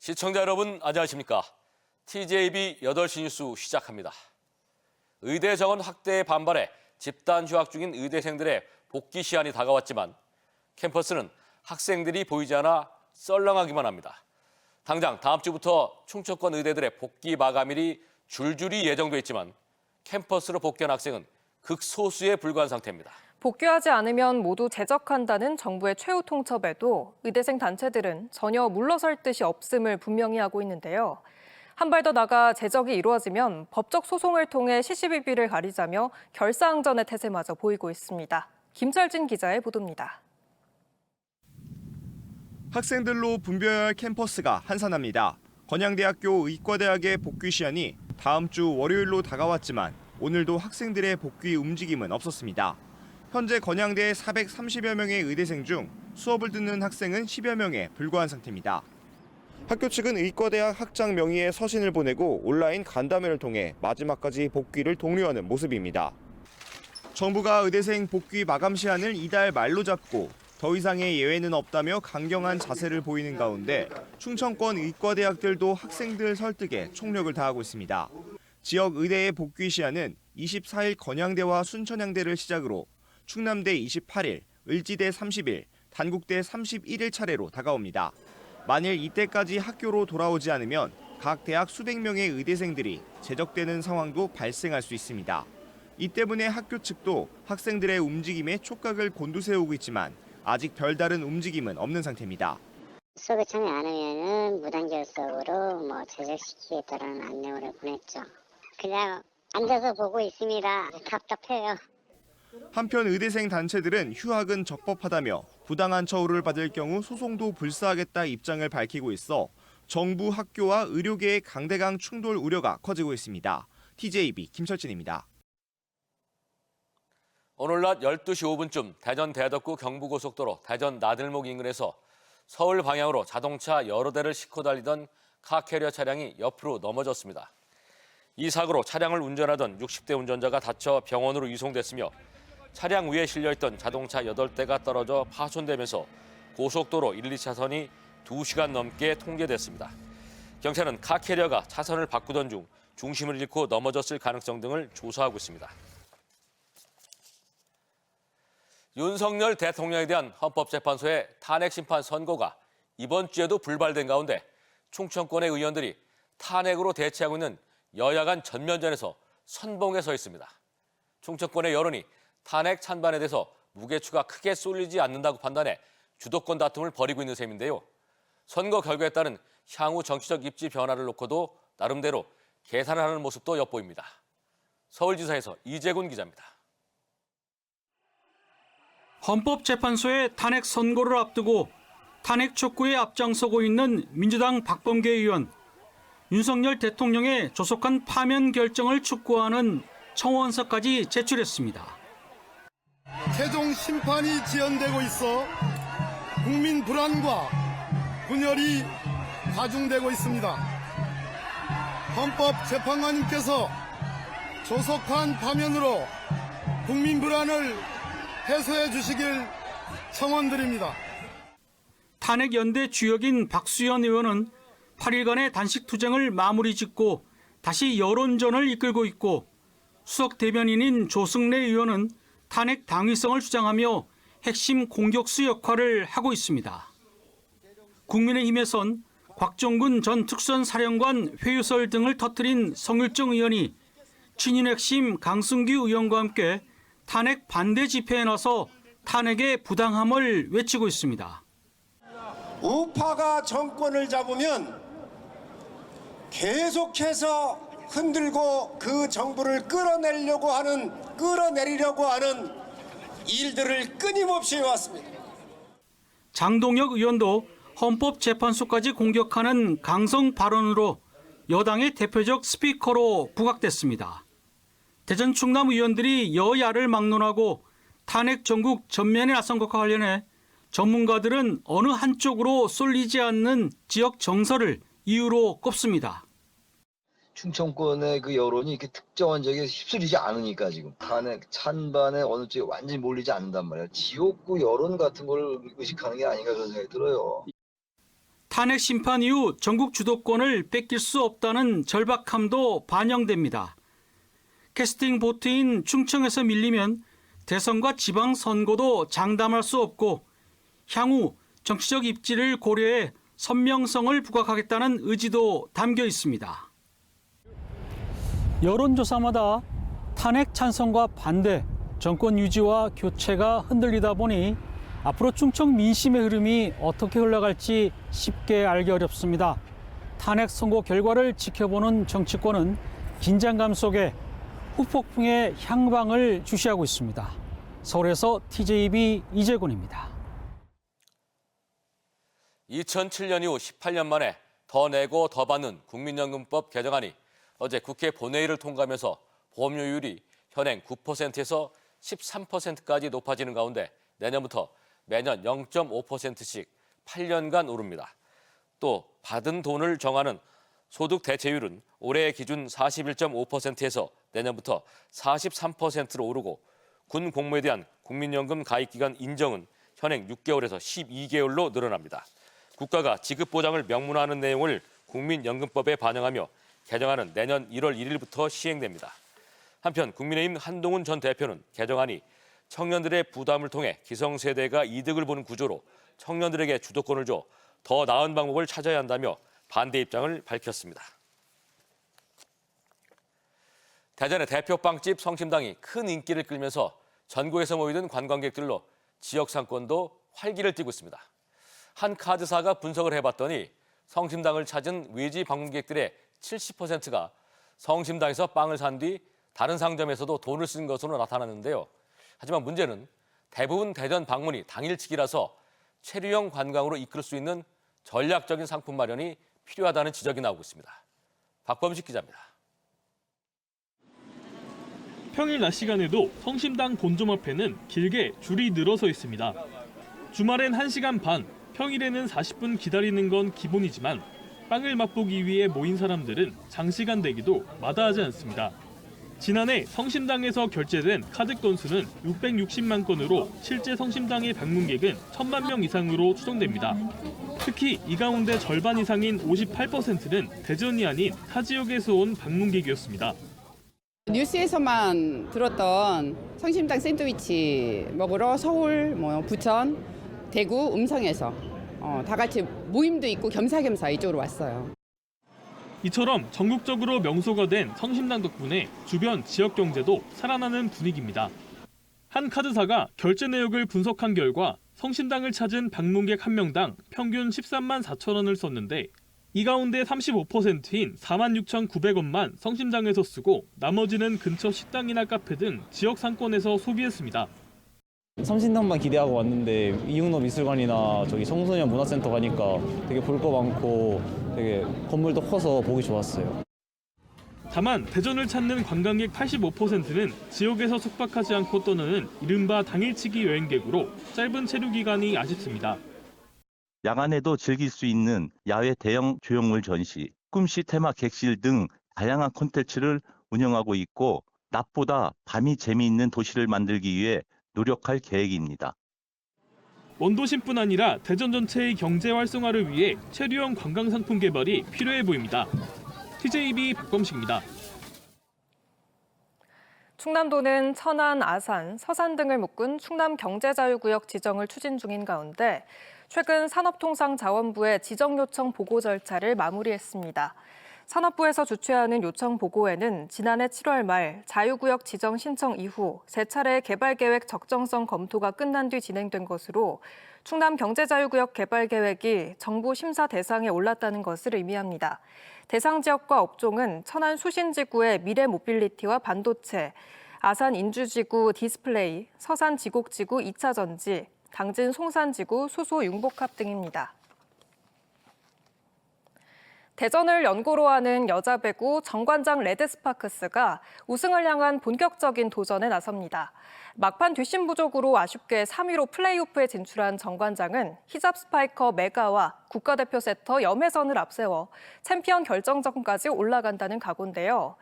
시청자 여러분 안녕하십니까? TJB 8시 뉴스 시작합니다. 의대 정원 확대에 반발해 집단 휴학 중인 의대생들의 복귀 시한이 다가왔지만 캠퍼스는 학생들이 보이지 않아 썰렁하기만 합니다. 당장 다음 주부터 충청권 의대들의 복귀 마감일이 줄줄이 예정돼 있지만 캠퍼스로 복귀한 학생은 극소수에 불과한 상태입니다. 복귀하지 않으면 모두 제적한다는 정부의 최후 통첩에도 의대생 단체들은 전혀 물러설 뜻이 없음을 분명히 하고 있는데요. 한 발 더 나가 제적이 이루어지면 법적 소송을 통해 시시비비를 가리자며 결사항전의 태세마저 보이고 있습니다. 김철진 기자의 보도입니다. 학생들로 분배해야 할 캠퍼스가 한산합니다. 건양대학교 의과대학의 복귀 시한이 다음 주 월요일로 다가왔지만 오늘도 학생들의 복귀 움직임은 없었습니다. 현재 건양대 430여 명의 의대생 중 수업을 듣는 학생은 10여 명에 불과한 상태입니다. 학교 측은 의과대학 학장 명의의 서신을 보내고 온라인 간담회를 통해 마지막까지 복귀를 독려하는 모습입니다. 정부가 의대생 복귀 마감 시한을 이달 말로 잡고 더 이상의 예외는 없다며 강경한 자세를 보이는 가운데 충청권 의과대학들도 학생들 설득에 총력을 다하고 있습니다. 지역 의대의 복귀 시한은 24일 건양대와 순천향대를 시작으로 충남대 28일, 을지대 30일, 단국대 31일 차례로 다가옵니다. 만일 이때까지 학교로 돌아오지 않으면 각 대학 수백 명의 의대생들이 제적되는 상황도 발생할 수 있습니다. 이 때문에 학교 측도 학생들의 움직임에 촉각을 곤두세우고 있지만 아직 별다른 움직임은 없는 상태입니다. 수업에 참여 안 하면은 무단결석으로 제적시키겠다는 안내문을 보냈죠. 그냥 앉아서 보고 있습니다. 답답해요. 한편 의대생 단체들은 휴학은 적법하다며 부당한 처우를 받을 경우 소송도 불사하겠다 입장을 밝히고 있어 정부, 학교와 의료계의 강대강 충돌 우려가 커지고 있습니다. TJB 김철진입니다. 오늘 낮 12시 5분쯤 대전 대덕구 경부고속도로 대전 나들목 인근에서 서울 방향으로 자동차 여러 대를 싣고 달리던 카캐리어 차량이 옆으로 넘어졌습니다. 이 사고로 차량을 운전하던 60대 운전자가 다쳐 병원으로 이송됐으며 차량 위에 실려있던 자동차 8대가 떨어져 파손되면서 고속도로 1, 2차선이 2시간 넘게 통제됐습니다. 경찰은 카캐리어가 차선을 바꾸던 중 중심을 잃고 넘어졌을 가능성 등을 조사하고 있습니다. 윤석열 대통령에 대한 헌법재판소의 탄핵 심판 선고가 이번 주에도 불발된 가운데 충청권의 의원들이 탄핵으로 대치하고 있는 여야 간 전면전에서 선봉에 서 있습니다. 충청권의 여론이 탄핵 찬반에 대해서 무게추가 크게 쏠리지 않는다고 판단해 주도권 다툼을 벌이고 있는 셈인데요. 선거 결과에 따른 향후 정치적 입지 변화를 놓고도 나름대로 계산을 하는 모습도 엿보입니다. 서울지사에서 이재군 기자입니다. 헌법재판소의 탄핵 선고를 앞두고 탄핵 촉구에 앞장서고 있는 민주당 박범계 의원, 윤석열 대통령의 조속한 파면 결정을 촉구하는 청원서까지 제출했습니다. 최종 심판이 지연되고 있어 국민 불안과 분열이 가중되고 있습니다. 헌법재판관님께서 조속한 파면으로 국민 불안을 해소해 주시길 청원드립니다. 탄핵 연대 주역인 박수현 의원은 8일간의 단식 투쟁을 마무리 짓고 다시 여론전을 이끌고 있고 수석 대변인인 조승래 의원은 탄핵 당위성을 주장하며 핵심 공격수 역할을 하고 있습니다. 국민의힘에선 곽종근 전 특수선사령관 회유설 등을 터뜨린 성일정 의원이 친윤 핵심 강승규 의원과 함께 탄핵 반대 집회에 나서 탄핵의 부당함을 외치고 있습니다. 우파가 정권을 잡으면 계속해서 흔들고 그 정부를 끌어내리려고 하는 일들을 끊임없이 해왔습니다. 장동혁 의원도 헌법재판소까지 공격하는 강성 발언으로 여당의 대표적 스피커로 부각됐습니다. 대전 충남 의원들이 여야를 막론하고 탄핵 전국 전면에 나선 것과 관련해 전문가들은 어느 한쪽으로 쏠리지 않는 지역 정서를 이유로 꼽습니다. 충청권의 그 여론이 이렇게 특정한 적에 휩쓸리지 않으니까 지금 탄핵 찬반에 어느 쪽에 완전히 몰리지 않는단 말이에요. 지역구 여론 같은 걸 의식하는 게 아닌가 그런 생각이 들어요. 탄핵 심판 이후 전국 주도권을 뺏길 수 없다는 절박함도 반영됩니다. 캐스팅 보트인 충청에서 밀리면 대선과 지방선거도 장담할 수 없고 향후 정치적 입지를 고려해 선명성을 부각하겠다는 의지도 담겨 있습니다. 여론조사마다 탄핵 찬성과 반대, 정권 유지와 교체가 흔들리다 보니 앞으로 충청 민심의 흐름이 어떻게 흘러갈지 쉽게 알기 어렵습니다. 탄핵 선고 결과를 지켜보는 정치권은 긴장감 속에 후폭풍의 향방을 주시하고 있습니다. 서울에서 TJB 이재곤입니다. 2007년 이후 18년 만에 더 내고 더 받는 국민연금법 개정안이 어제 국회 본회의를 통과하면서 보험료율이 현행 9%에서 13%까지 높아지는 가운데 내년부터 매년 0.5%씩 8년간 오릅니다. 또 받은 돈을 정하는 소득 대체율은 올해 기준 41.5%에서 내년부터 43%로 오르고 군 공무에 대한 국민연금 가입기간 인정은 현행 6개월에서 12개월로 늘어납니다. 국가가 지급보장을 명문화하는 내용을 국민연금법에 반영하며 개정안은 내년 1월 1일부터 시행됩니다. 한편 국민의힘 한동훈 전 대표는 개정안이 청년들의 부담을 통해 기성세대가 이득을 보는 구조로 청년들에게 주도권을 줘 더 나은 방법을 찾아야 한다며 반대 입장을 밝혔습니다. 대전의 대표 빵집 성심당이 큰 인기를 끌면서 전국에서 모이던 관광객들로 지역 상권도 활기를 띠고 있습니다. 한 카드사가 분석을 해봤더니 성심당을 찾은 외지 방문객들의 70%가 성심당에서 빵을 산 뒤 다른 상점에서도 돈을 쓴 것으로 나타났는데요. 하지만 문제는 대부분 대전 방문이 당일치기라서 체류형 관광으로 이끌 수 있는 전략적인 상품 마련이 필요하다는 지적이 나오고 있습니다. 박범식 기자입니다. 평일 낮 시간에도 성심당 본점 앞에는 길게 줄이 늘어서 있습니다. 주말엔 1시간 반, 평일에는 40분 기다리는 건 기본이지만 빵을 맛보기 위해 모인 사람들은 장시간 대기도 마다하지 않습니다. 지난해 성심당에서 결제된 카드 건수는 660만 건으로 실제 성심당의 방문객은 1,000만 명 이상으로 추정됩니다. 특히 이 가운데 절반 이상인 58%는 대전이 아닌 타 지역에서 온 방문객이었습니다. 뉴스에서만 들었던 성심당 샌드위치 먹으러 서울, 부천, 대구, 음성에서 다 같이 모임도 있고 겸사겸사 이쪽으로 왔어요. 이처럼 전국적으로 명소가 된 성심당 덕분에 주변 지역 경제도 살아나는 분위기입니다. 한 카드사가 결제 내역을 분석한 결과 성심당을 찾은 방문객 한 명당 평균 13만 4천 원을 썼는데 이 가운데 35%인 46,900원만 성심당에서 쓰고 나머지는 근처 식당이나 카페 등 지역 상권에서 소비했습니다. 성심당만 기대하고 왔는데 이육로 미술관이나 저기 청소년 문화센터 가니까 되게 볼 거 많고 되게 건물도 커서 보기 좋았어요. 다만 대전을 찾는 관광객 85%는 지역에서 숙박하지 않고 떠나는 이른바 당일치기 여행객으로 짧은 체류 기간이 아쉽습니다. 야간에도 즐길 수 있는 야외 대형 조형물 전시, 꿈씨 테마 객실 등 다양한 콘텐츠를 운영하고 있고 낮보다 밤이 재미있는 도시를 만들기 위해 노력할 계획입니다. 원도심뿐 아니라 대전 전체의 경제 활성화를 위해 체류형 관광 상품 개발이 필요해 보입니다. TJB 박범식입니다. 충남도는 천안, 아산, 서산 등을 묶은 충남경제자유구역 지정을 추진 중인 가운데 최근 산업통상자원부의 지정 요청 보고 절차를 마무리했습니다. 산업부에서 주최하는 요청 보고에는 지난해 7월 말 자유구역 지정 신청 이후 세 차례 개발계획 적정성 검토가 끝난 뒤 진행된 것으로 충남경제자유구역 개발계획이 정부 심사 대상에 올랐다는 것을 의미합니다. 대상 지역과 업종은 천안 수신지구의 미래모빌리티와 반도체, 아산 인주지구 디스플레이, 서산 지곡지구 2차 전지, 당진 송산지구 수소 융복합 등입니다. 대전을 연고로 하는 여자 배구 정관장 레드스파크스가 우승을 향한 본격적인 도전에 나섭니다. 막판 뒷심 부족으로 아쉽게 3위로 플레이오프에 진출한 정관장은 히잡 스파이커 메가와 국가대표 세터 염혜선을 앞세워 챔피언 결정전까지 올라간다는 각오인데요.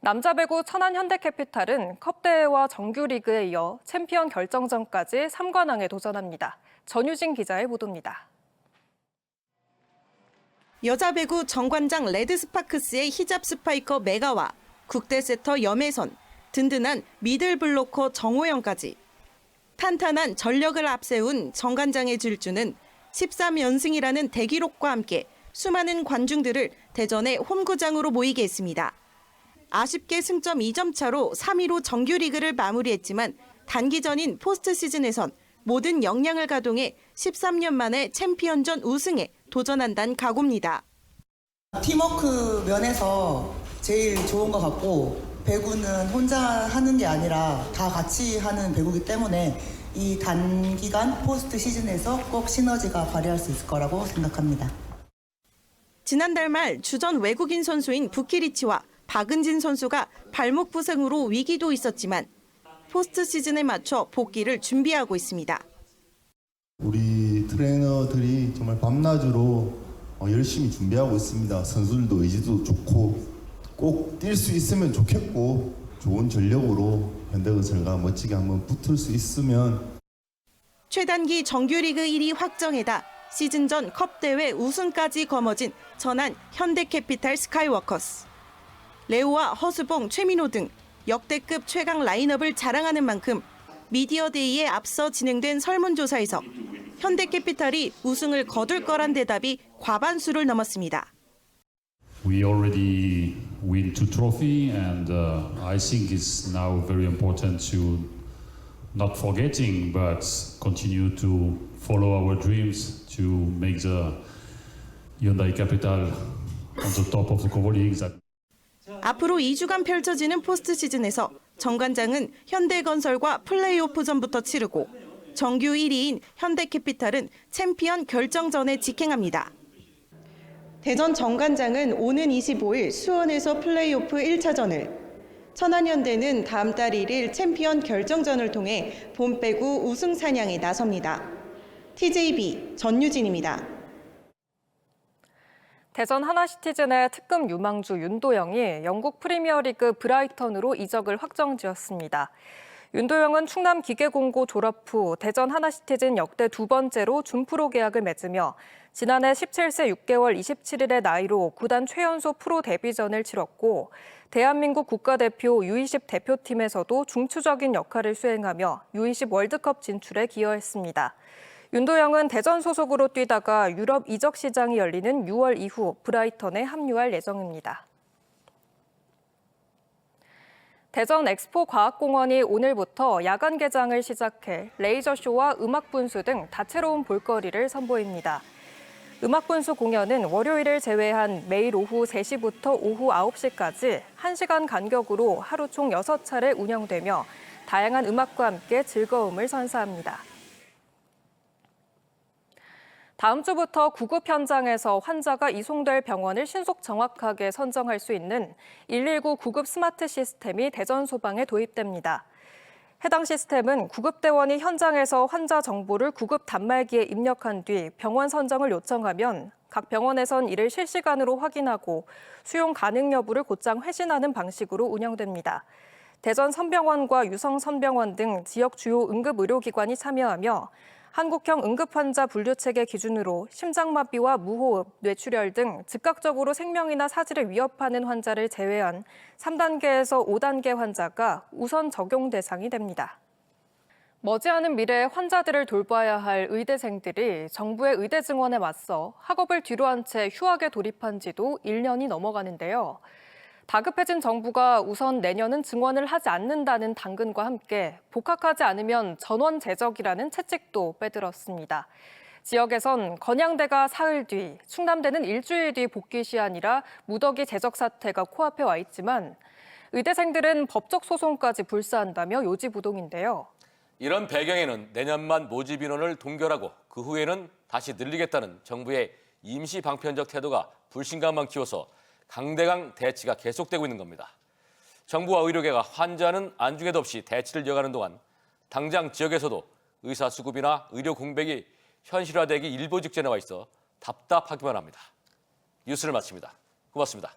남자 배구 천안 현대캐피탈은 컵대회와 정규리그에 이어 챔피언 결정전까지 3관왕에 도전합니다. 전유진 기자의 보도입니다. 여자 배구 정관장 레드스파크스의 히잡 스파이커 메가와 국대 세터 염혜선, 든든한 미들 블로커 정호영까지 탄탄한 전력을 앞세운 정관장의 질주는 13연승이라는 대기록과 함께 수많은 관중들을 대전의 홈구장으로 모이게 했습니다. 아쉽게 승점 2점 차로 3위로 정규리그를 마무리했지만 단기전인 포스트 시즌에선 모든 역량을 가동해 13년 만에 챔피언전 우승에 도전한다는 각오입니다. 팀워크 면에서 제일 좋은 것 같고 배구는 혼자 하는 게 아니라 다 같이 하는 배구이기 때문에 이 단기간 포스트 시즌에서 꼭 시너지가 발휘할 수 있을 거라고 생각합니다. 지난달 말 주전 외국인 선수인 부키리치와 박은진 선수가 발목 부상으로 위기도 있었지만 포스트 시즌에 맞춰 복귀를 준비하고 있습니다. 우리 트레이너들이 정말 밤낮으로 열심히 준비하고 있습니다. 선수들도 의지도 좋고 꼭 뛸 수 있으면 좋겠고 좋은 전력으로 현대건설과 멋지게 한번 붙을 수 있으면 최단기 정규리그 1위 확정에다 시즌 전 컵대회 우승까지 거머쥔 전한 현대캐피탈 스카이워커스. 레오와 허수봉, 최민호 등 역대급 최강 라인업을 자랑하는 만큼 미디어데이에 앞서 진행된 설문조사에서 현대캐피탈이 우승을 거둘 거란 대답이 과반수를 넘었습니다. We already win 2 trophies and I think it's now very important to not forgetting but continue to follow our dreams to make the Hyundai Capital on the top of the Cover League. 앞으로 2주간 펼쳐지는 포스트 시즌에서 정관장은 현대건설과 플레이오프전부터 치르고 정규 1위인 현대캐피탈은 챔피언 결정전에 직행합니다. 대전 정관장은 오는 25일 수원에서 플레이오프 1차전을, 천안현대는 다음 달 1일 챔피언 결정전을 통해 본 배구 우승 사냥에 나섭니다. TJB 전유진입니다. 대전 하나시티즌의 특급 유망주 윤도영이 영국 프리미어리그 브라이턴으로 이적을 확정지었습니다. 윤도영은 충남 기계공고 졸업 후 대전 하나시티즌 역대 두 번째로 준프로 계약을 맺으며 지난해 17세 6개월 27일의 나이로 구단 최연소 프로 데뷔전을 치렀고 대한민국 국가대표 U20 대표팀에서도 중추적인 역할을 수행하며 U20 월드컵 진출에 기여했습니다. 윤도영은 대전 소속으로 뛰다가 유럽 이적 시장이 열리는 6월 이후 브라이턴에 합류할 예정입니다. 대전 엑스포 과학공원이 오늘부터 야간 개장을 시작해 레이저쇼와 음악 분수 등 다채로운 볼거리를 선보입니다. 음악 분수 공연은 월요일을 제외한 매일 오후 3시부터 오후 9시까지 1시간 간격으로 하루 총 6차례 운영되며 다양한 음악과 함께 즐거움을 선사합니다. 다음 주부터 구급 현장에서 환자가 이송될 병원을 신속 정확하게 선정할 수 있는 119 구급 스마트 시스템이 대전 소방에 도입됩니다. 해당 시스템은 구급대원이 현장에서 환자 정보를 구급 단말기에 입력한 뒤 병원 선정을 요청하면 각 병원에선 이를 실시간으로 확인하고 수용 가능 여부를 곧장 회신하는 방식으로 운영됩니다. 대전 선병원과 유성 선병원 등 지역 주요 응급의료기관이 참여하며 한국형 응급환자 분류체계 기준으로 심장마비와 무호흡, 뇌출혈 등 즉각적으로 생명이나 사지를 위협하는 환자를 제외한 3단계에서 5단계 환자가 우선 적용 대상이 됩니다. 머지않은 미래에 환자들을 돌봐야 할 의대생들이 정부의 의대 증원에 맞서 학업을 뒤로한 채 휴학에 돌입한 지도 1년이 넘어가는데요. 다급해진 정부가 우선 내년은 증원을 하지 않는다는 당근과 함께 복학하지 않으면 전원 제적이라는 채찍도 빼들었습니다. 지역에선 건양대가 사흘 뒤, 충남대는 일주일 뒤 복귀 시한이라 무더기 제적 사태가 코앞에 와 있지만 의대생들은 법적 소송까지 불사한다며 요지부동인데요. 이런 배경에는 내년만 모집 인원을 동결하고 그 후에는 다시 늘리겠다는 정부의 임시 방편적 태도가 불신감만 키워서 강대강 대치가 계속되고 있는 겁니다. 정부와 의료계가 환자는 안중에도 없이 대치를 이어가는 동안 당장 지역에서도 의사 수급이나 의료 공백이 현실화되기 일보 직전에 와 있어 답답하기만 합니다. 뉴스를 마칩니다. 고맙습니다.